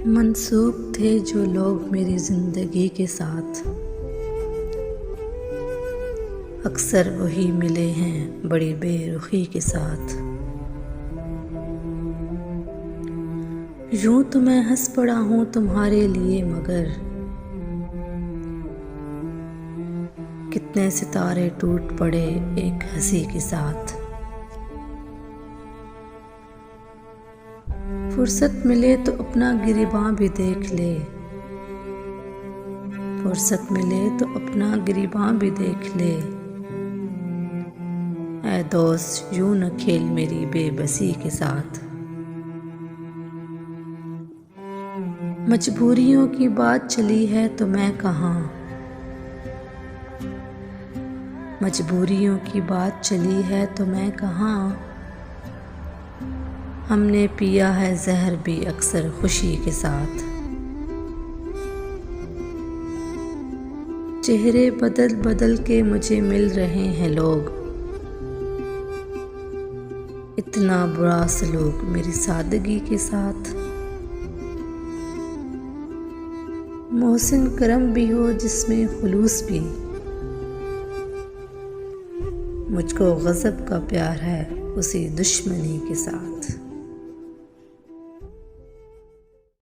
मंसूब थे जो लोग मेरी ज़िंदगी के साथ, अक्सर वही मिले हैं बड़ी बेरुखी के साथ। यूं तो मैं हंस पड़ा हूँ तुम्हारे लिए, मगर कितने सितारे टूट पड़े एक हंसी के साथ। फुर्सत मिले तो अपना गिरिबां भी देख ले, फुर्सत मिले तो अपना गिरिबां भी देख ले। ऐ दोस्त यूं न खेल मेरी बेबसी के साथ। मजबूरियों की बात चली है तो मैं कहाँ, मजबूरियों की बात चली है तो मैं कहाँ। हमने पिया है जहर भी अक्सर खुशी के साथ। चेहरे बदल बदल के मुझे मिल रहे हैं लोग, इतना बुरा सलूक मेरी सादगी के साथ। मोहसिन करम भी हो जिसमें खुलूस भी, मुझको गज़ब का प्यार है उसी दुश्मनी के साथ।